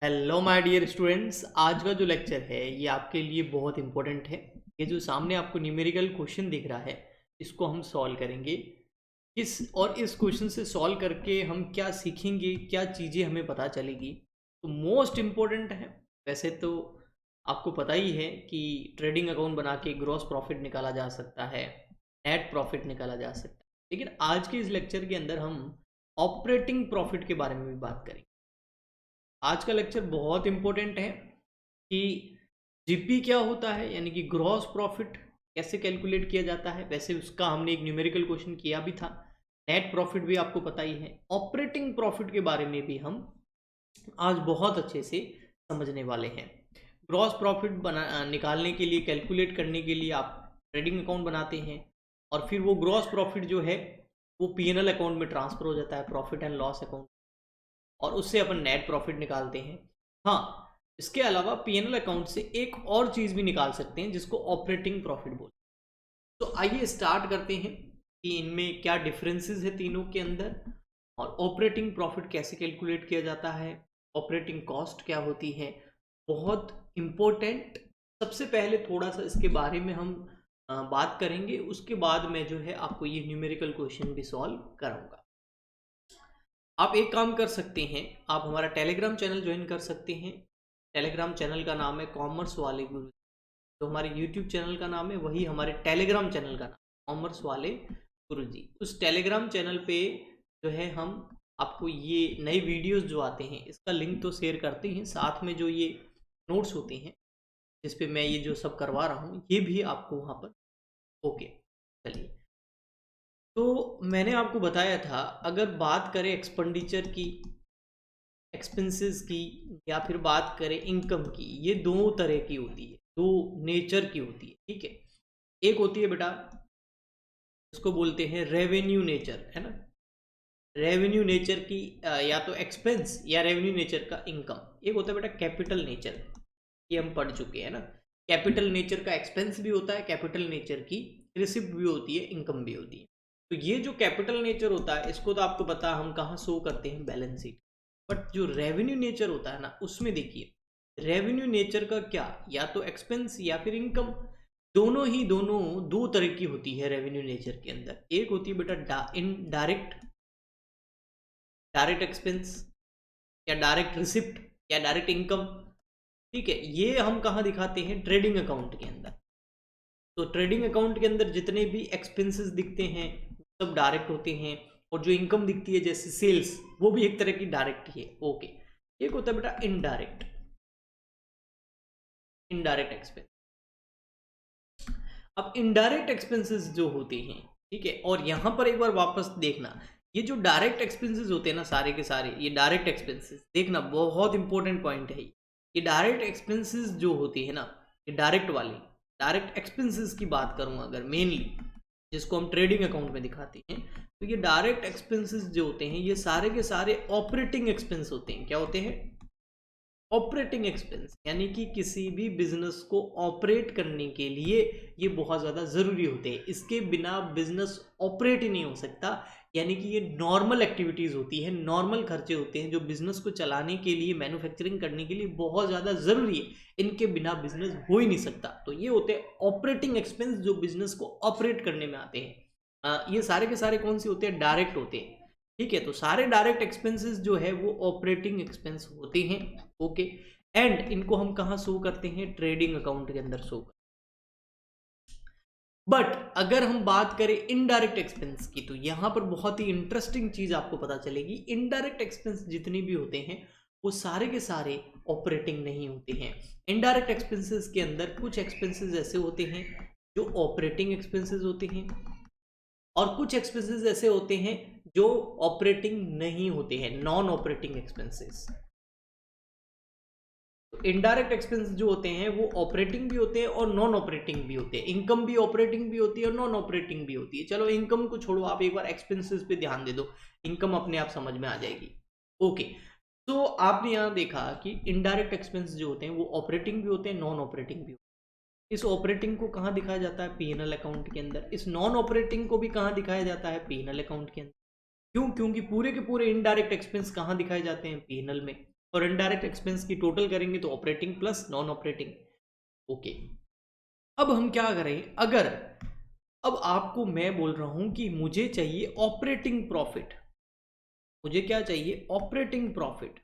Hello my dear students, आज का जो लेक्चर है ये आपके लिए बहुत इंपॉर्टेंट है। ये जो सामने आपको न्यूमेरिकल क्वेश्चन दिख रहा है इसको हम सॉल्व करेंगे। इस क्वेश्चन से सॉल्व करके हम क्या सीखेंगे, क्या चीज़ें हमें पता चलेगी, तो मोस्ट इम्पोर्टेंट है। वैसे तो आपको पता ही है कि ट्रेडिंग अकाउंट बना के ग्रॉस प्रॉफिट निकाला जा सकता है, नेट प्रॉफिट निकाला जा सकता है, लेकिन आज के इस लेक्चर के अंदर हम ऑपरेटिंग प्रॉफिट के बारे में भी बात करेंगे। आज का लेक्चर बहुत इंपॉर्टेंट है कि जीपी क्या होता है, यानी कि ग्रॉस प्रॉफिट कैसे कैलकुलेट किया जाता है। वैसे उसका हमने एक न्यूमेरिकल क्वेश्चन किया भी था। नेट प्रॉफिट भी आपको पता ही है। ऑपरेटिंग प्रॉफिट के बारे में भी हम आज बहुत अच्छे से समझने वाले हैं। ग्रॉस प्रॉफिट बना निकालने के लिए, कैलकुलेट करने के लिए आप ट्रेडिंग अकाउंट बनाते हैं और फिर वो ग्रॉस प्रॉफिट जो है वो पीएनएल अकाउंट में ट्रांसफर हो जाता है, प्रॉफिट एंड लॉस अकाउंट, और उससे अपन नेट प्रॉफिट निकालते हैं। हाँ, इसके अलावा पीएनएल अकाउंट से एक और चीज भी निकाल सकते हैं जिसको ऑपरेटिंग प्रॉफिट बोलते हैं। तो आइए स्टार्ट करते हैं कि इनमें क्या डिफरेंसेस है तीनों के अंदर, और ऑपरेटिंग प्रॉफिट कैसे कैलकुलेट किया जाता है, ऑपरेटिंग कॉस्ट क्या होती है। बहुत इंपॉर्टेंट। सबसे पहले थोड़ा सा इसके बारे में हम बात करेंगे, उसके बाद मैं जो है आपको ये न्यूमेरिकल क्वेश्चन भी सॉल्व कराऊंगा। आप एक काम कर सकते हैं, आप हमारा टेलीग्राम चैनल ज्वाइन कर सकते हैं। टेलीग्राम चैनल का नाम है कॉमर्स वाले गुरु। तो हमारे यूट्यूब चैनल का नाम है वही हमारे टेलीग्राम चैनल का नाम, कॉमर्स वाले गुरु जी। उस टेलीग्राम चैनल पे जो है हम आपको ये नए वीडियोस जो आते हैं इसका लिंक तो शेयर करते हैं, साथ में जो ये नोट्स होते हैं जिस पे मैं ये जो सब करवा रहा हूँ ये भी आपको वहाँ पर। ओके, चलिए। तो मैंने आपको बताया था, अगर बात करें एक्सपेंडिचर की, एक्सपेंसेस की, या फिर बात करें इनकम की, ये दो तरह की होती है, दो नेचर की होती है, ठीक है। एक होती है बेटा, इसको बोलते हैं रेवेन्यू नेचर, है ना। रेवेन्यू नेचर की या तो एक्सपेंस या रेवेन्यू नेचर का इनकम। एक होता है बेटा कैपिटल नेचर, ये हम पढ़ चुके हैं ना। कैपिटल नेचर का एक्सपेंस भी होता है, कैपिटल नेचर की रिसिप्ट भी होती है, इनकम भी होती है। तो ये जो कैपिटल नेचर होता है इसको तो आपको पता हम कहाँ शो करते हैं, बैलेंस शीट। बट जो रेवेन्यू नेचर होता है ना, उसमें देखिए रेवेन्यू नेचर का क्या, या तो एक्सपेंस या फिर इनकम, दोनों दो तरह की होती है रेवेन्यू नेचर के अंदर। एक होती है बेटा इनडायरेक्ट, डायरेक्ट एक्सपेंस या डायरेक्ट रिसिप्ट या डायरेक्ट इनकम, ठीक है। ये हम कहाँ दिखाते हैं, ट्रेडिंग अकाउंट के अंदर। तो ट्रेडिंग अकाउंट के अंदर जितने भी एक्सपेंसेस दिखते हैं सब डायरेक्ट होते हैं, और जो इनकम दिखती है जैसे सेल्स, वो भी एक तरह की डायरेक्ट ही है। ओके, एक होता है बेटा इनडायरेक्ट, इनडायरेक्ट एक्सपेंस। अब इनडायरेक्ट एक्सपेंसेस जो होते हैं, ठीक है, और यहां पर एक बार वापस देखना, ये जो डायरेक्ट एक्सपेंसेस होते हैं ना सारे के सारे, ये डायरेक्ट एक्सपेंसेस देखना बहुत इंपॉर्टेंट पॉइंट है। ये डायरेक्ट एक्सपेंसेस जो होती है ना, ये डायरेक्ट वाली डायरेक्ट एक्सपेंसेस की बात करूं अगर मेनली, जिसको हम ट्रेडिंग अकाउंट में दिखाते हैं, तो ये डायरेक्ट एक्सपेंसेस जो होते हैं ये सारे के सारे ऑपरेटिंग एक्सपेंस होते हैं। क्या होते हैं, ऑपरेटिंग एक्सपेंस, यानी कि किसी भी बिजनेस को ऑपरेट करने के लिए ये बहुत ज़्यादा ज़रूरी होते हैं। इसके बिना बिजनेस ऑपरेट ही नहीं हो सकता। यानी कि ये नॉर्मल एक्टिविटीज़ होती है, नॉर्मल खर्चे होते हैं जो बिजनेस को चलाने के लिए, मैन्युफैक्चरिंग करने के लिए बहुत ज़्यादा ज़रूरी है। इनके बिना बिजनेस हो ही नहीं सकता। तो ये होते हैं ऑपरेटिंग एक्सपेंस जो बिजनेस को ऑपरेट करने में आते हैं। ये सारे के सारे कौन से होते हैं, डायरेक्ट होते हैं, ठीक है। तो सारे डायरेक्ट एक्सपेंसेस जो है वो ऑपरेटिंग एक्सपेंस होते हैं। ओके, एंड इनको हम कहाँ शो करते हैं, ट्रेडिंग अकाउंट के अंदर शो करते हैं। बट अगर हम बात करें इनडायरेक्ट एक्सपेंस की, तो यहां पर बहुत ही इंटरेस्टिंग चीज आपको पता चलेगी। इनडायरेक्ट एक्सपेंस जितने भी होते हैं वो सारे के सारे ऑपरेटिंग नहीं होते हैं। इनडायरेक्ट एक्सपेंसेस के अंदर कुछ एक्सपेंसेस ऐसे होते हैं जो ऑपरेटिंग एक्सपेंसेस होते हैं, और कुछ एक्सपेंसेस ऐसे होते हैं जो ऑपरेटिंग नहीं होते हैं, नॉन ऑपरेटिंग एक्सपेंसेस। तो इनडायरेक्ट एक्सपेंस जो होते हैं वो ऑपरेटिंग भी होते हैं और नॉन ऑपरेटिंग भी होते हैं। इनकम भी ऑपरेटिंग भी होती है और नॉन ऑपरेटिंग भी होती है। चलो इनकम को छोड़ो, आप एक बार एक्सपेंसेस पे ध्यान दे दो, इनकम अपने आप समझ में आ जाएगी। ओके, तो आपने यहाँ देखा कि इनडायरेक्ट एक्सपेंस जो होते हैं वो ऑपरेटिंग भी होते हैं, नॉन ऑपरेटिंग भी होते हैं। इस ऑपरेटिंग को कहाँ दिखाया जाता है, पीएनएल अकाउंट के अंदर। इस नॉन ऑपरेटिंग को भी कहाँ दिखाया जाता है, पीएनएल अकाउंट के अंदर। क्यों, क्योंकि पूरे के पूरे इनडायरेक्ट एक्सपेंस कहाँ दिखाए जाते हैं, पीएनएल में। और इनडायरेक्ट एक्सपेंस की टोटल करेंगे तो operating plus non operating. Okay, अब हम क्या करें, अगर अब आपको मैं बोल रहा हूं कि मुझे चाहिए ऑपरेटिंग प्रॉफिट, मुझे क्या चाहिए, ऑपरेटिंग प्रॉफिट।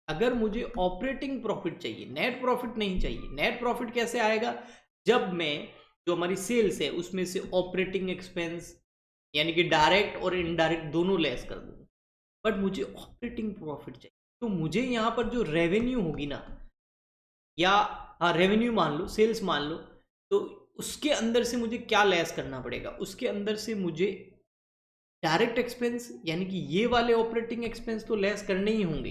अगर मुझे ऑपरेटिंग प्रॉफिट चाहिए, नेट प्रॉफिट नहीं चाहिए। नेट प्रॉफिट कैसे आएगा, जब मैं जो हमारी सेल्स है उसमें से ऑपरेटिंग एक्सपेंस यानी कि डायरेक्ट और इनडायरेक्ट दोनों लेस कर दूंगा। बट मुझे ऑपरेटिंग प्रॉफिट चाहिए, तो मुझे यहां पर जो रेवेन्यू होगी ना, या हाँ रेवेन्यू मान लो, सेल्स मान लो, तो उसके अंदर से मुझे क्या लेस करना पड़ेगा, उसके अंदर से मुझे डायरेक्ट एक्सपेंस यानी कि ये वाले ऑपरेटिंग एक्सपेंस तो लेस करने ही होंगे,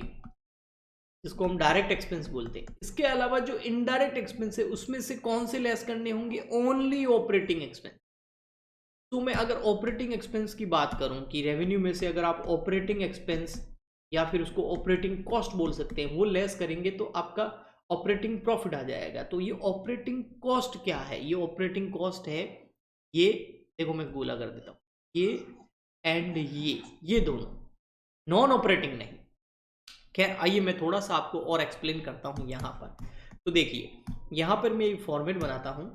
जिसको हम डायरेक्ट एक्सपेंस बोलते हैं। इसके अलावा जो इनडायरेक्ट एक्सपेंस है उसमें से कौन से लेस करने होंगे, ओनली ऑपरेटिंग एक्सपेंस। तो मैं अगर ऑपरेटिंग एक्सपेंस की बात करूं कि रेवेन्यू में से अगर आप ऑपरेटिंग एक्सपेंस या फिर उसको ऑपरेटिंग कॉस्ट बोल सकते हैं, वो लेस करेंगे तो आपका ऑपरेटिंग प्रॉफिट आ जाएगा। तो ये ऑपरेटिंग कॉस्ट क्या है, ये ऑपरेटिंग कॉस्ट है, ये देखो मैं गोला कर देता हूं, ये एंड ये दोनों, नॉन ऑपरेटिंग नहीं। खैर आइए मैं थोड़ा सा आपको और एक्सप्लेन करता हूं यहां पर। तो देखिए यहां पर मैं एक फॉर्मेट बनाता हूं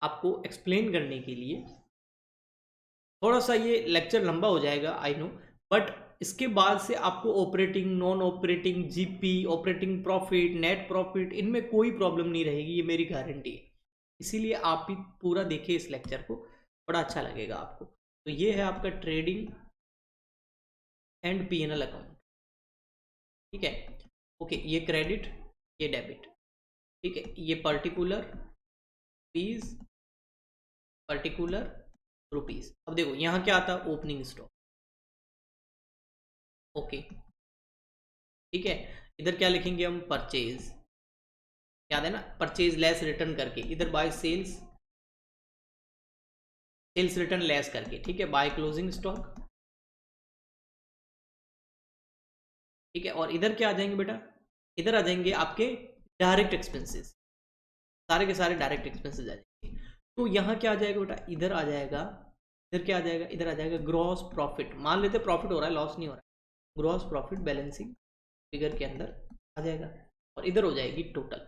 आपको एक्सप्लेन करने के लिए। थोड़ा सा ये लेक्चर लंबा हो जाएगा आई नो, बट इसके बाद से आपको operating, non operating, GP, operating profit, net profit, इनमें कोई प्रॉब्लम नहीं रहेगी, ये मेरी गारंटी है। इसीलिए आप भी पूरा देखिए इस लेक्चर को, बड़ा अच्छा लगेगा आपको। तो ये है आपका ट्रेडिंग एंड पीएनएल अकाउंट, ठीक है। ओके, ये क्रेडिट, ये डेबिट, ठीक है। ये पर्टिकुलर फीस, पर्टिकुलर रुपीस। अब देखो यहाँ क्या आता है, ओपनिंग स्टॉक, ओके, ठीक है। इधर क्या लिखेंगे हम, परचेज, याद है ना, परचेज लेस रिटर्न करके, इधर by sales, sales return less करके, ठीक है, बाय क्लोजिंग स्टॉक, ठीक है। और इधर क्या आ जाएंगे बेटा, इधर आ जाएंगे आपके डायरेक्ट एक्सपेंसेस, सारे के सारे डायरेक्ट एक्सपेंसेस आ जाएंगे। तो यहाँ क्या आ जाएगा बेटा, इधर आ जाएगा, इधर क्या आ जाएगा, इधर आ जाएगा ग्रॉस प्रॉफिट। मान लेते प्रॉफिट हो रहा है, लॉस नहीं हो रहा है, ग्रॉस प्रॉफिट बैलेंसिंग फिगर के अंदर आ जाएगा, और इधर हो जाएगी टोटल।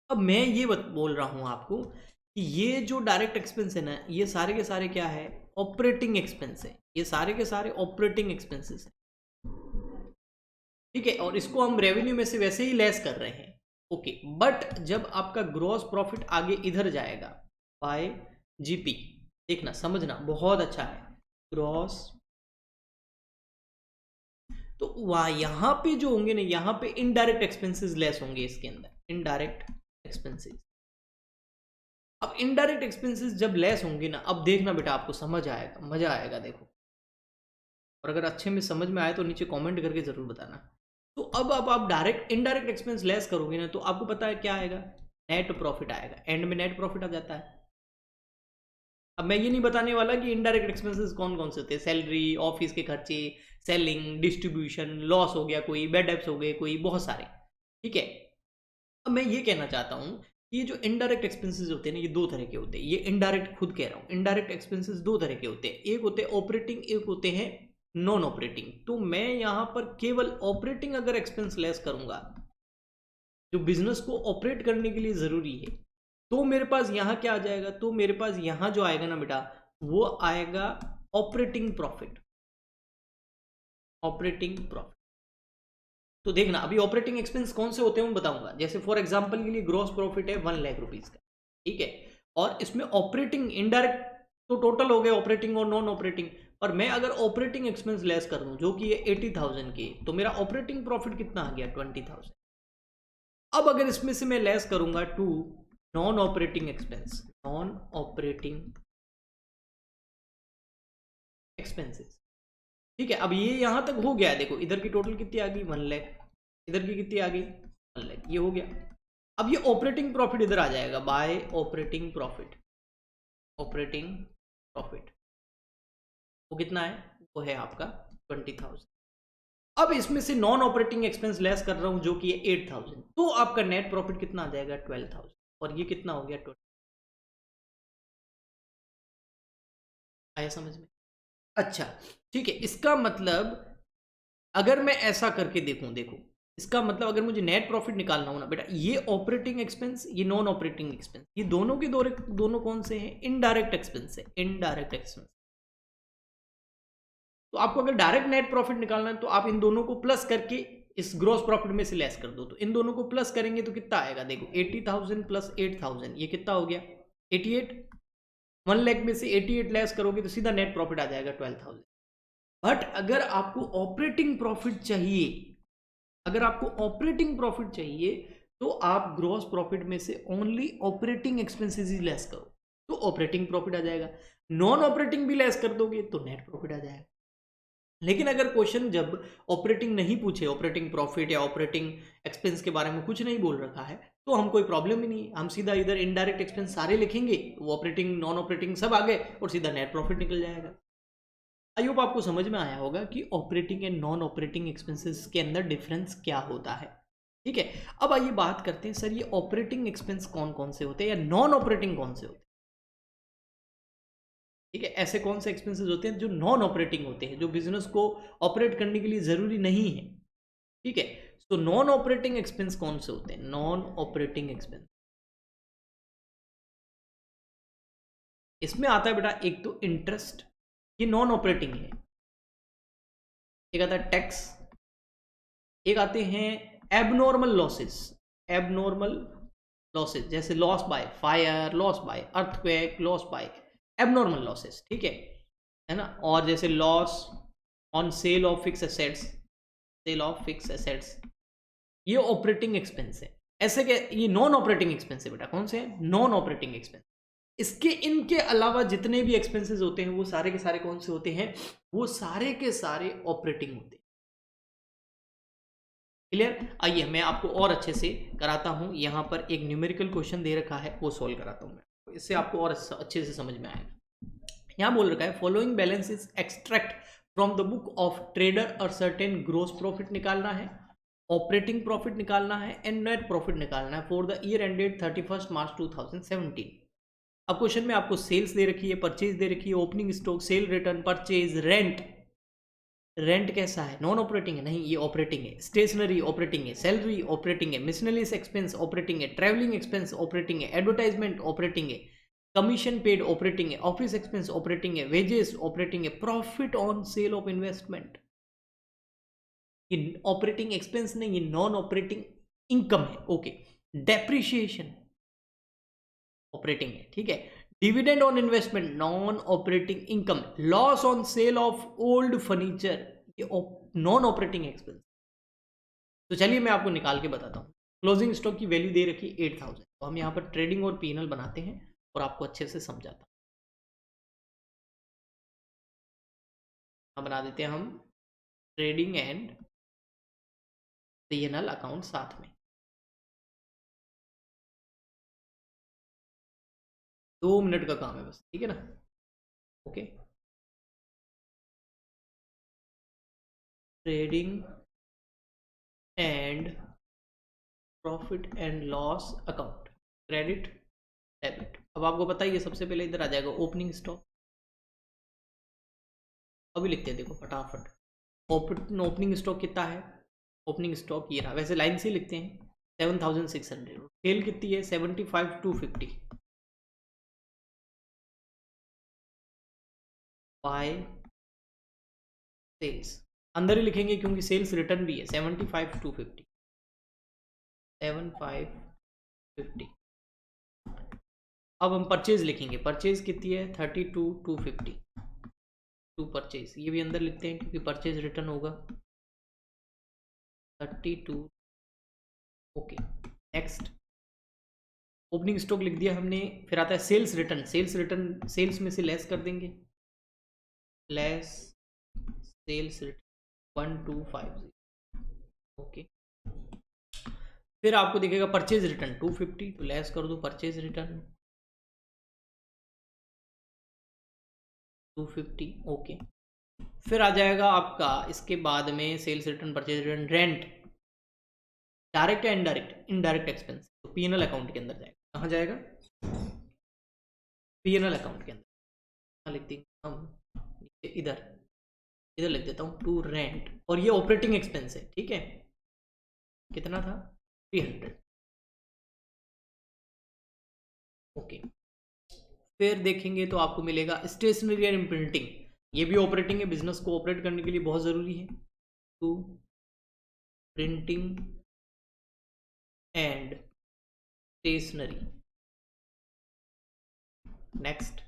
अब मैं ये बोल रहा हूं आपको कि ये जो डायरेक्ट एक्सपेंस है ना, ये सारे के सारे क्या है, ऑपरेटिंग एक्सपेंस है, ये सारे के सारे ऑपरेटिंग एक्सपेंसेस है, ठीक है। और इसको हम रेवेन्यू में से वैसे ही लेस कर रहे हैं, ओके। बट जब आपका ग्रॉस प्रॉफिट आगे इधर जाएगा बाय जीपी, देखना समझना बहुत अच्छा है, ग्रॉस, तो वहां यहां पे जो होंगे ना, यहां पे इनडायरेक्ट एक्सपेंसेस लेस होंगे, इसके अंदर इनडायरेक्ट एक्सपेंसेस। अब इनडायरेक्ट एक्सपेंसेस जब लेस होंगे ना, अब देखना बेटा आपको समझ आएगा, मजा आएगा, देखो। और अगर अच्छे में समझ में आए तो नीचे कमेंट करके जरूर बताना। तो अब आप डायरेक्ट इनडायरेक्ट एक्सपेंस लेस करोगे ना, तो आपको पता है क्या आएगा, नेट प्रॉफिट आएगा, एंड में नेट प्रॉफिट आ जाता है। अब मैं ये नहीं बताने वाला कि इनडायरेक्ट एक्सपेंसेस कौन कौन से होते हैं, सैलरी, ऑफिस के खर्चे, सेलिंग, डिस्ट्रीब्यूशन, लॉस हो गया कोई, बैड डेब्ट्स हो गए कोई, बहुत सारे, ठीक है। अब मैं ये कहना चाहता हूँ कि ये जो इनडायरेक्ट एक्सपेंसेस होते हैं ना, ये दो तरह के होते हैं। ये इनडायरेक्ट खुद कह रहा हूँ, इनडायरेक्ट एक्सपेंसेस दो तरह के होते हैं, एक होते हैं ऑपरेटिंग, एक होते हैं नॉन ऑपरेटिंग। तो मैं यहाँ पर केवल ऑपरेटिंग अगर एक्सपेंस लेस करूंगा, जो बिजनेस को ऑपरेट करने के लिए जरूरी है, तो मेरे पास यहाँ क्या आ जाएगा, तो मेरे पास यहाँ जो आएगा ना बेटा, वो आएगा ऑपरेटिंग प्रॉफिट, ऑपरेटिंग प्रॉफिट। तो देखना अभी ऑपरेटिंग एक्सपेंस कौन से होते हैं मैं बताऊंगा। जैसे फॉर एग्जांपल के लिए ग्रॉस प्रॉफिट है 1,00,000 रुपीज का, ठीक है। और इसमें ऑपरेटिंग इनडायरेक्ट तो टोटल हो गए ऑपरेटिंग और नॉन ऑपरेटिंग, और मैं अगर ऑपरेटिंग एक्सपेंस लेस कर दूं जो कि ये 80,000 के, तो मेरा ऑपरेटिंग प्रॉफिट कितना आ गया, 20,000। अब अगर इसमें से मैं लेस करूंगा to non operating expense, non operating expenses, ठीक है। अब ये यहां तक हो गया है, देखो इधर की टोटल कितनी आ गई, 1,00,000, इधर की कितनी आ गई, 1,00,000, ये हो गया। अब ये ऑपरेटिंग प्रॉफिट इधर आ जाएगा bye operating profit, operating profit वो कितना है, वो है आपका 20,000। अब इसमें से नॉन ऑपरेटिंग एक्सपेंस लेस कर रहा हूं जो कि 8,000, तो आपका नेट प्रॉफिट कितना आ जाएगा, 12,000। और ये कितना हो गया, 20। आया समझ में, अच्छा, ठीक है। इसका मतलब अगर मैं ऐसा करके देखूं, देखो इसका मतलब अगर मुझे नेट प्रॉफिट निकालना हो ना बेटा, ये ऑपरेटिंग एक्सपेंस, ये नॉन ऑपरेटिंग एक्सपेंस, ये दोनों के दोनों कौन से हैं? इनडायरेक्ट एक्सपेंस है, इनडायरेक्ट एक्सपेंस। तो आपको अगर डायरेक्ट नेट प्रॉफिट निकालना है तो आप इन दोनों को प्लस करके इस ग्रॉस प्रॉफिट में से लेस कर दो। तो इन दोनों को प्लस करेंगे तो कितना आएगा? देखो 80,000 प्लस 8,000, ये कितना हो गया? 88। 1 लाख में से 88 लेस करोगे तो सीधा नेट प्रॉफिट आ जाएगा 12,000। बट अगर आपको ऑपरेटिंग प्रॉफिट चाहिए, अगर आपको ऑपरेटिंग प्रॉफिट चाहिए तो आप ग्रॉस प्रॉफिट में से ओनली ऑपरेटिंग एक्सपेंसेस ही लेस करो तो ऑपरेटिंग प्रॉफिट आ जाएगा। नॉन ऑपरेटिंग भी लेस कर दोगे तो नेट प्रॉफिट आ जाएगा। लेकिन अगर क्वेश्चन जब ऑपरेटिंग नहीं पूछे, ऑपरेटिंग प्रॉफिट या ऑपरेटिंग एक्सपेंस के बारे में कुछ नहीं बोल रखा है, तो हम कोई प्रॉब्लम ही नहीं, हम सीधा इधर इनडायरेक्ट एक्सपेंस सारे लिखेंगे, वो ऑपरेटिंग नॉन ऑपरेटिंग सब आ गए और सीधा नेट प्रॉफिट निकल जाएगा। आई होप आपको समझ में आया होगा कि operating and non operating expenses के अंदर डिफरेंस क्या होता है। ठीक है, अब आइए बात करते हैं सर ये ऑपरेटिंग एक्सपेंस कौन कौन से होते हैं या नॉन ऑपरेटिंग कौन से होते हैं। ठीक है, ऐसे कौन से एक्सपेंसेस होते हैं जो नॉन ऑपरेटिंग होते हैं, जो बिजनेस को ऑपरेट करने के लिए जरूरी नहीं है। ठीक है, तो नॉन ऑपरेटिंग एक्सपेंस कौन से होते हैं? नॉन ऑपरेटिंग एक्सपेंस, इसमें आता है बेटा एक तो इंटरेस्ट, ये नॉन ऑपरेटिंग है। एक आता है टैक्स, एक आते हैं एबनॉर्मल लॉसेस, एबनॉर्मल लॉसेस जैसे loss by fire, loss by earthquake, loss by abnormal losses. ठीक है ना? और जैसे loss on sale of fix assets, sale of fix assets, ये ऑपरेटिंग एक्सपेंस है। ऐसे के ये नॉन ऑपरेटिंग एक्सपेंस है बेटा। कौन से हैं? Non operating expense. इसके इनके अलावा जितने भी एक्सपेंसेस होते हैं वो सारे के सारे कौन से होते हैं? वो सारे के सारे ऑपरेटिंग होते हैं। क्लियर? आइए मैं आपको और अच्छे से कराता हूं। यहां पर एक न्यूमेरिकल क्वेश्चन दे रखा है, वो सॉल्व कराता हूं मैं, इससे आपको और अच्छे से समझ में आएगा। यहां बोल रखा है following balance is extract from the book of trader और सर्टेन ग्रोस प्रॉफिट निकालना है, ऑपरेटिंग प्रॉफिट निकालना है एंड नेट प्रॉफिट निकालना है फॉर द ईयर एंडेड 31 मार्च 2017। अब क्वेश्चन में आपको सेल्स दे रखी है, परचेज दे रखी है, opening stock, cell return, purchase, rent. Rent कैसा है? नॉन ऑपरेटिंग है? नहीं, ये ऑपरेटिंग है। स्टेशनरी ऑपरेटिंग है, सैलरी ऑपरेटिंग है, मिसलेनियस एक्सपेंस ऑपरेटिंग है, ट्रैवलिंग एक्सपेंस ऑपरेटिंग है, एडवर्टाइजमेंट ऑपरेटिंग है, कमीशन पेड ऑपरेटिंग है, ऑफिस एक्सपेंस ऑपरेटिंग है, वेजेस ऑपरेटिंग है, profit on sale of investment ये ऑपरेटिंग एक्सपेंस नहीं, ये नॉन ऑपरेटिंग इनकम है। ओके, डेप्रिशिएशन ऑपरेटिंग है। ठीक है, dividend on investment non operating income, loss on sale of old furniture ये नॉन ऑपरेटिंग एक्सपेंस। तो चलिए मैं आपको निकाल के बताता हूँ। क्लोजिंग स्टॉक की वैल्यू दे रखी 8,000, तो हम यहाँ पर ट्रेडिंग और पीएनएल बनाते हैं और आपको अच्छे से समझाता हूँ। बना देते हैं हम ट्रेडिंग एंड पीएनएल अकाउंट साथ में। 2 मिनट का काम है बस, ठीक है ना? Okay, trading and profit and loss account, credit debit. अब आपको पता है ये सबसे पहले इधर आ जाएगा ओपनिंग स्टॉक। अभी लिखते हैं, देखो फटाफट। ओपनिंग स्टॉक कितना है? ओपनिंग स्टॉक ये रहा, वैसे लाइन से लिखते हैं 7,600। सेल कितनी है? 75,250 बाय सेल्स। अंदर ही लिखेंगे क्योंकि सेल्स रिटर्न भी है। 75,250, 75,50। अब हम परचेज लिखेंगे, परचेज कितनी है? 32,250 टू परचेज, ये भी अंदर लिखते हैं क्योंकि परचेज रिटर्न होगा 32। ओके, नेक्स्ट ओपनिंग स्टॉक लिख दिया हमने। फिर आता है sales return, sales return sales में से लेस कर देंगे, लेस सेल्स रिटर्न 1250। ओके, फिर आपको दिखेगा परचेज रिटर्न 250, तो लेस कर दो परचेज रिटर्न 250। ओके, फिर आ जाएगा आपका इसके बाद में sales return, purchase return, rent. Direct या इनडायरेक्ट? इनडायरेक्ट एक्सपेंस, तो पीएनएल अकाउंट के अंदर जाएगा। कहाँ जाएगा? पीएनएल अकाउंट के अंदर। कहाँ लिखते हैं हम? इधर इधर लिख देता हूँ टू रेंट, और ये ऑपरेटिंग एक्सपेंस है, ठीक है। कितना था? 300। ओके, फिर देखेंगे तो आपको मिलेगा स्टेशनरी एंड प्रिंटिंग, ये भी ऑपरेटिंग है, बिजनेस को ऑपरेट करने के लिए बहुत ज़रूरी है। To printing and stationery. Next,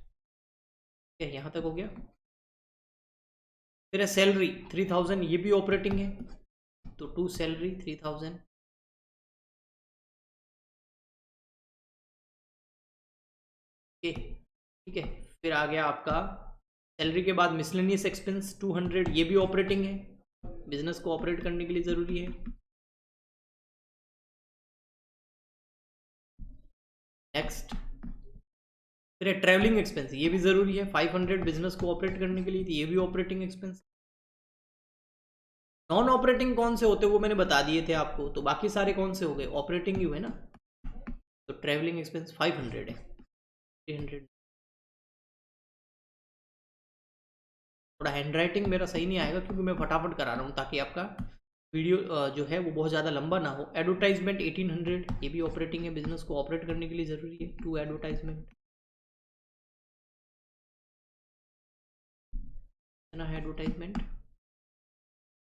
क्या यहाँ तक हो गया? फिर है सैलरी 3000, ये भी ऑपरेटिंग है, तो टू सैलरी 3000। ठीक है, फिर आ गया आपका सैलरी के बाद मिसलेनियस एक्सपेंस 200, ये भी ऑपरेटिंग है, बिजनेस को ऑपरेट करने के लिए ज़रूरी है। नेक्स्ट, फिर है ट्रैवलिंग एक्सपेंस, ये भी ज़रूरी है, 500 बिजनेस को ऑपरेट करने के लिए, तो ये भी ऑपरेटिंग एक्सपेंस। नॉन ऑपरेटिंग कौन से होते हैं वो मैंने बता दिए थे आपको, तो बाकी सारे कौन से हो गए? ऑपरेटिंग ही हुए ना। तो ट्रैवलिंग एक्सपेंस 500 है, 300। थोड़ा हैंड राइटिंग मेरा सही नहीं आएगा क्योंकि मैं फटाफट करा रहा हूँ, ताकि आपका वीडियो जो है वो बहुत ज़्यादा लंबा ना हो। एडवर्टाइजमेंट 1800, ये भी ऑपरेटिंग है, बिजनेस को ऑपरेट करने के लिए ज़रूरी है। टू एडवर्टाइजमेंट कितना है? एडवर्टाइजमेंट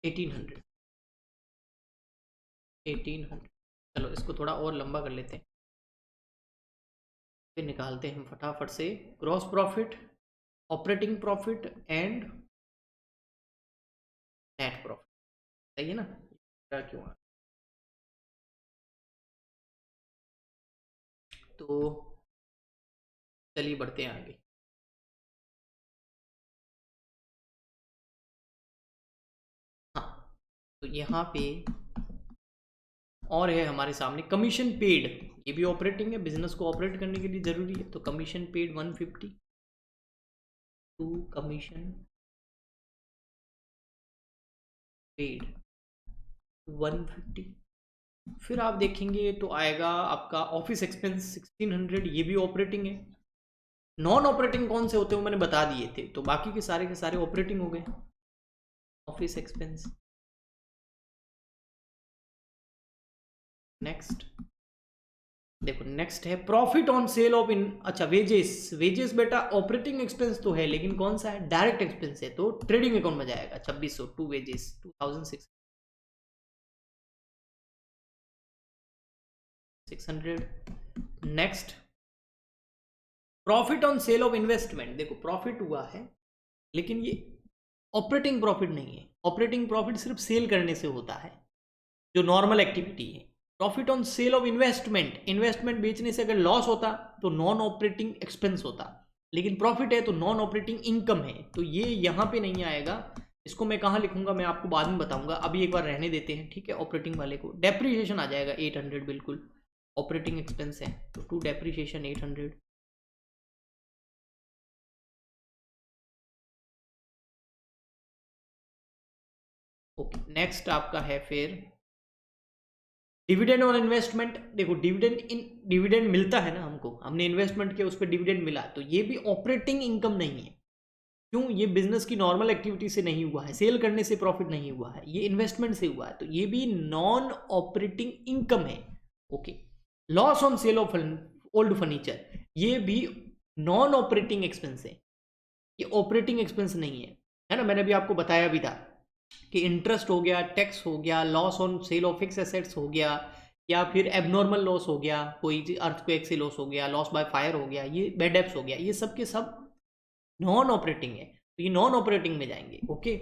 1800, 1800। चलो इसको थोड़ा और लंबा कर लेते हैं, फिर निकालते हैं हम फटाफट से। Gross profit, operating profit and net profit, सही है ना? क्या क्यों आ? तो चलिए बढ़ते हैं आगे। हाँ, तो यहाँ पे और है हमारे सामने कमीशन पेड, ये भी ऑपरेटिंग है, बिजनेस को ऑपरेट करने के लिए ज़रूरी है। तो commission paid 150, to commission paid 150। फिर आप देखेंगे तो आएगा आपका ऑफिस एक्सपेंस 1600, ये भी ऑपरेटिंग है। नॉन ऑपरेटिंग कौन से होते हैं वो मैंने बता दिए थे, तो बाकी के सारे ऑपरेटिंग हो गए। Office expense. नेक्स्ट देखो, नेक्स्ट है प्रॉफिट ऑन सेल ऑफ इन, अच्छा वेजेस, वेजेस बेटा ऑपरेटिंग एक्सपेंस तो है, लेकिन कौन सा है? डायरेक्ट एक्सपेंस है, तो ट्रेडिंग अकाउंट में जाएगा। 2600 to wages 2600। Next, profit on sale of investment, देखो प्रॉफिट हुआ है लेकिन ये ऑपरेटिंग प्रॉफिट नहीं है। ऑपरेटिंग प्रॉफिट सिर्फ सेल करने से होता है, जो नॉर्मल एक्टिविटी है। Profit on sale of investment, investment बेचने से अगर लॉस होता तो नॉन ऑपरेटिंग एक्सपेंस होता, लेकिन प्रॉफिट है तो नॉन ऑपरेटिंग इनकम है, तो ये यहाँ पे नहीं आएगा। इसको मैं कहाँ लिखूंगा मैं आपको बाद में बताऊंगा, अभी एक बार रहने देते हैं, ठीक है। ऑपरेटिंग वाले को डेप्रीशिएशन आ जाएगा 800, बिल्कुल ऑपरेटिंग एक्सपेंस है, तो टू डेप्रीशिएशन 800। ओके, नेक्स्ट आपका है फिर डिविडेंड ऑन इन्वेस्टमेंट। देखो डिविडेंड मिलता है ना हमको, हमने इन्वेस्टमेंट किया उस पर डिविडेंड मिला, तो ये भी ऑपरेटिंग इनकम नहीं है। क्यों? ये बिजनेस की नॉर्मल एक्टिविटी से नहीं हुआ है, सेल करने से प्रॉफिट नहीं हुआ है, ये इन्वेस्टमेंट से हुआ है, तो ये भी नॉन ऑपरेटिंग इनकम है। Okay, loss on sale of old furniture, ये भी नॉन ऑपरेटिंग एक्सपेंस है, ये ऑपरेटिंग एक्सपेंस नहीं है ना। मैंने भी आपको बताया भी था कि इंटरेस्ट हो गया, टैक्स हो गया, loss on sale of fix assets हो गया, या फिर एबनॉर्मल लॉस हो गया, कोई अर्थक्वेक से लॉस हो गया, लॉस बाय फायर हो गया, ये बैड डेब्ट्स हो गया, ये सब के सब नॉन ऑपरेटिंग है, तो ये नॉन ऑपरेटिंग में जाएंगे। ओके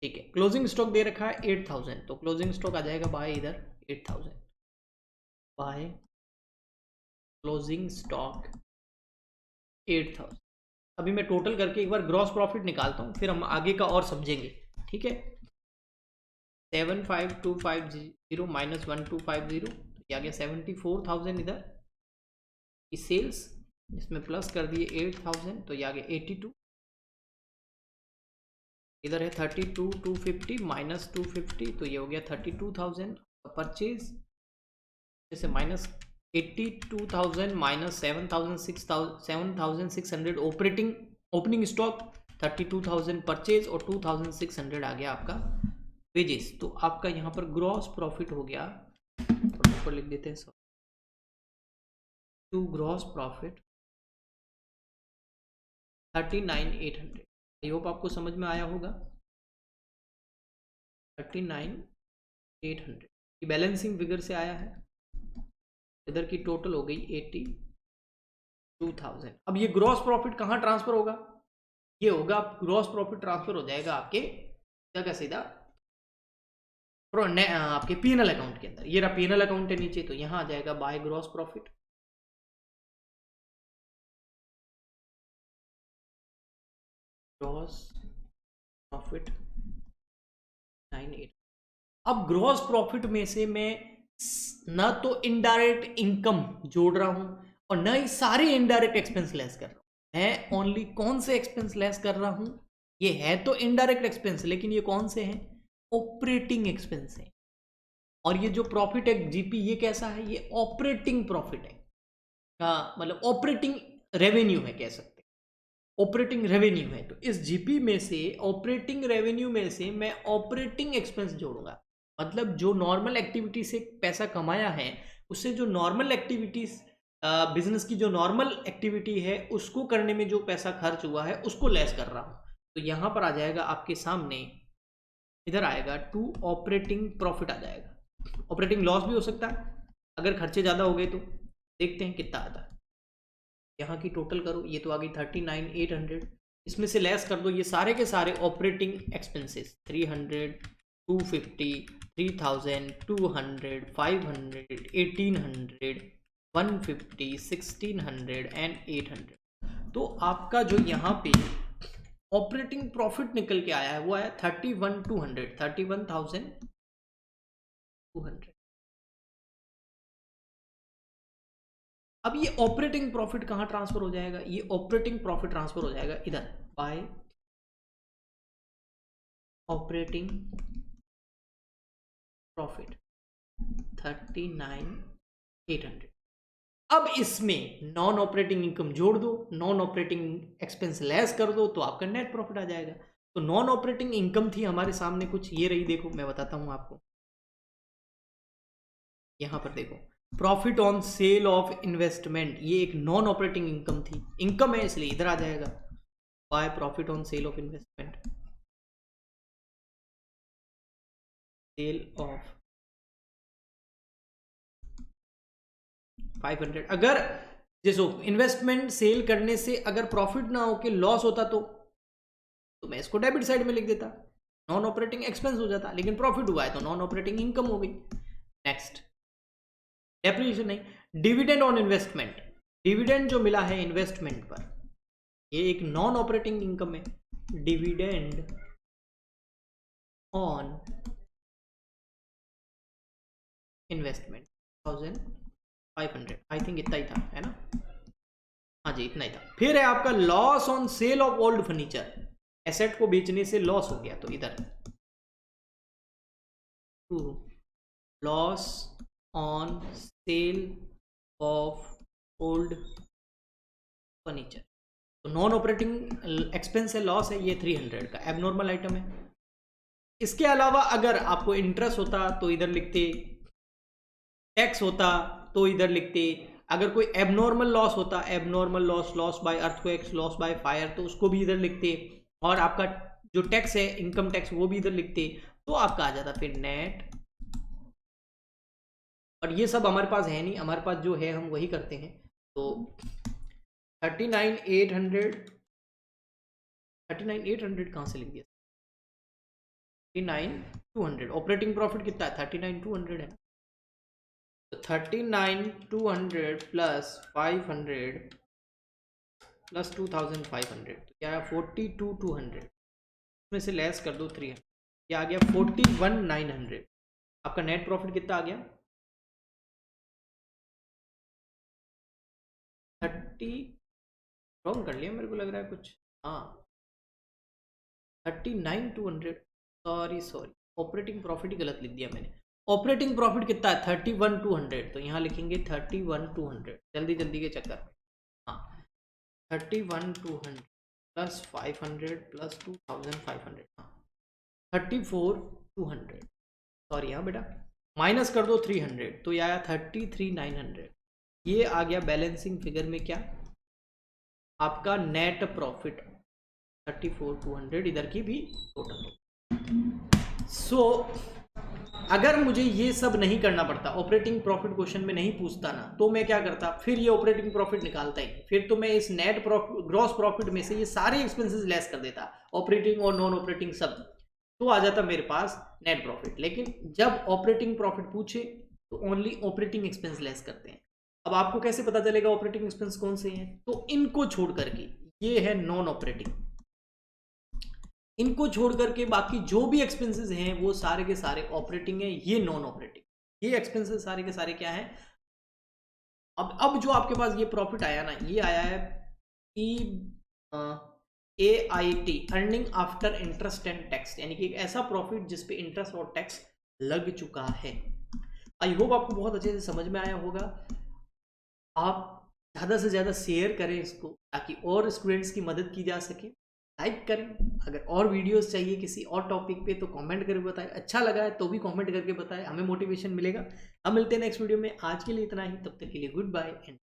ठीक है, क्लोजिंग स्टॉक दे रखा है 8000, तो क्लोजिंग स्टॉक आ जाएगा बाय इधर 8000, बाय क्लोजिंग स्टॉक 8000। अभी मैं टोटल करके एक बार ग्रॉस प्रॉफिट निकालता हूँ, फिर हम आगे का और समझेंगे, ठीक है। 75250 माइनस 1250, ये आ गया 74,000 इधर की सेल्स, इसमें प्लस कर दिए 8000, तो ये आ गया 82। इधर है 32,250 माइनस 250, तो ये हो गया 32,000 परचेज, जैसे minus 82,000 minus 7,600 operating opening stock, 32,000 purchase और 2,600 आ गया आपका वेजेस। तो आपका यहाँ पर ग्रॉस प्रॉफिट हो गया, थोड़ा ऊपर लिख देते हैं, to gross profit 39,800। I hope आपको समझ में आया होगा। 39,800 की बैलेंसिंग फिगर से आया है। इधर की टोटल हो गई 82,000। अब ये ग्रॉस प्रॉफिट कहाँ ट्रांसफर होगा? ये होगा ग्रॉस प्रॉफिट ट्रांसफर हो जाएगा आपके सीधा सीधा आपके पीएनएल अकाउंट के अंदर। ये रहा पीएनएल अकाउंट है नीचे, तो यहाँ आ जाएगा by gross profit. Gross profit 98। अब ग्रॉस प्रॉफिट में से मैं ना तो इनडायरेक्ट इनकम जोड़ रहा हूं और ना ही सारे इनडायरेक्ट एक्सपेंस लेस कर रहा हूं। मैं ओनली कौन से एक्सपेंस लेस कर रहा हूं? ये है तो इनडायरेक्ट एक्सपेंस, लेकिन ये कौन से हैं? ऑपरेटिंग एक्सपेंस है। और ये जो प्रॉफिट है जीपी, ये कैसा है? ये ऑपरेटिंग प्रॉफिट है। मतलब ऑपरेटिंग रेवेन्यू है, कह सकते हैं ऑपरेटिंग रेवेन्यू है। तो इस जीपी में से, ऑपरेटिंग रेवेन्यू में से मैं ऑपरेटिंग एक्सपेंस जोड़ूंगा। मतलब जो नॉर्मल एक्टिविटी से पैसा कमाया है, उससे जो नॉर्मल एक्टिविटीज, बिजनेस की जो नॉर्मल एक्टिविटी है उसको करने में जो पैसा खर्च हुआ है उसको लेस कर रहा हूं। तो यहां पर आ जाएगा आपके सामने, इधर आएगा टू ऑपरेटिंग प्रॉफिट आ जाएगा। ऑपरेटिंग लॉस भी हो सकता है अगर खर्चे ज्यादा हो गए तो। देखते हैं कितना आता है। यहाँ की टोटल करो, ये तो आ गई 39,800। इसमें से लेस कर दो ये सारे के सारे ऑपरेटिंग एक्सपेंसेस, 300, 250, 3,000, 200, 500, 1,800, 150, 1,600 एंड 800। तो आपका जो यहाँ पे ऑपरेटिंग प्रॉफिट निकल के आया है वो आया 31,200, 31,200। अब ये ऑपरेटिंग प्रॉफिट कहां ट्रांसफर हो जाएगा? ये ऑपरेटिंग प्रॉफिट ट्रांसफर हो जाएगा इधर बाय ऑपरेटिंग प्रॉफिट 39,800। अब इसमें नॉन ऑपरेटिंग इनकम जोड़ दो, नॉन ऑपरेटिंग एक्सपेंस लेस कर दो, तो आपका नेट प्रॉफिट आ जाएगा। तो नॉन ऑपरेटिंग इनकम थी हमारे सामने कुछ ये रही, देखो मैं बताता हूं आपको। यहां पर देखो, profit on sale of investment, ये एक नॉन ऑपरेटिंग इनकम थी, इनकम है इसलिए इधर आ जाएगा by profit on sale of investment, sale of 500। अगर जैसे इन्वेस्टमेंट सेल करने से अगर प्रॉफिट ना हो के लॉस होता तो मैं इसको डेबिट साइड में लिख देता, नॉन ऑपरेटिंग एक्सपेंस हो जाता। लेकिन प्रॉफिट हुआ है तो नॉन ऑपरेटिंग इनकम हो गई। नेक्स्ट, डेप्रिसिएशन नहीं, डिविडेंड ऑन इन्वेस्टमेंट। डिविडेंड जो मिला है इन्वेस्टमेंट पर, ये एक नॉन ऑपरेटिंग इनकम है। Dividend on investment 1,500, I think इतना ही था, है ना? हाँ जी इतना ही था। फिर है आपका loss on sale of old furniture, asset को बेचने से लॉस हो गया, तो इधर loss on sale of old furniture. तो नॉन ऑपरेटिंग एक्सपेंस है, लॉस है, ये 300 का एबनॉर्मल आइटम है। इसके अलावा अगर आपको इंटरेस्ट होता तो इधर लिखते, टैक्स होता तो इधर लिखते, अगर कोई एबनॉर्मल लॉस होता, abnormal loss, loss by earthquakes, loss by fire, तो उसको भी इधर लिखते, और आपका जो टैक्स है इनकम टैक्स वो भी इधर लिखते, तो आपका आ जाता फिर नेट। और ये सब हमारे पास है नहीं, हमारे पास जो है हम वही करते हैं। तो 39,800, 39,800 कहाँ से लिख दिया? 39,200। ऑपरेटिंग प्रॉफिट कितना है? 39,200 है। तो 39,200 प्लस 500 प्लस 2,500, तो क्या है? 42,200। इसमें से लेस कर दो 300, ये आ गया 41,900। आपका नेट प्रॉफिट कितना आ गया? 30, रॉन्ग कर लिया मेरे को लग रहा है कुछ, हाँ 39,200, सॉरी ऑपरेटिंग प्रॉफिट ही गलत लिख दिया मैंने। ऑपरेटिंग प्रॉफिट कितना है? 31,200, तो यहाँ लिखेंगे 31,200, जल्दी जल्दी के चक्कर में। हाँ 31,200 प्लस 500 प्लस 2500, 34,200, सॉरी हाँ बेटा, माइनस कर दो 300 तो ये आया 33,900। ये आ गया बैलेंसिंग फिगर में क्या, आपका नेट प्रॉफिट 34,200, इधर की भी टोटल। सो अगर मुझे ये सब नहीं करना पड़ता, ऑपरेटिंग प्रॉफिट क्वेश्चन में नहीं पूछता ना, तो मैं क्या करता, फिर ये ऑपरेटिंग प्रॉफिट निकालता ही, फिर तो मैं इस नेट प्रॉफिट ग्रॉस प्रॉफिट में से ये सारे एक्सपेंसेस लेस कर देता, ऑपरेटिंग और नॉन ऑपरेटिंग सब, तो आ जाता मेरे पास नेट प्रॉफिट। लेकिन जब ऑपरेटिंग प्रॉफिट पूछे तो ओनली ऑपरेटिंग एक्सपेंस लेस करते हैं। अब आपको कैसे पता चलेगा ऑपरेटिंग एक्सपेंस कौन से हैं, तो इनको छोड़ करके, ये है नॉन ऑपरेटिंग, इनको छोड़ करके बाकी जो भी एक्सपेंसेस हैं वो सारे के सारे ऑपरेटिंग है, ये नॉन ऑपरेटिंग। ये एक्सपेंसेस सारे के सारे क्या हैं, अब जो आपके पास ये प्रॉफिट आया ना, ये आया है AIT, earning after interest and tax, यानी कि एक ऐसा प्रॉफिट जिसपे इंटरेस्ट और टैक्स लग चुका है। आई होप आपको बहुत अच्छे से समझ में आया होगा। आप ज़्यादा से ज़्यादा शेयर करें इसको, ताकि और स्टूडेंट्स की मदद की जा सके। लाइक करें, अगर और वीडियोस चाहिए किसी और टॉपिक पे तो कमेंट करके बताएं, अच्छा लगा है तो भी कमेंट करके बताएं, हमें मोटिवेशन मिलेगा। हम मिलते हैं नेक्स्ट वीडियो में, आज के लिए इतना ही, तब तक के लिए गुड बाय एंड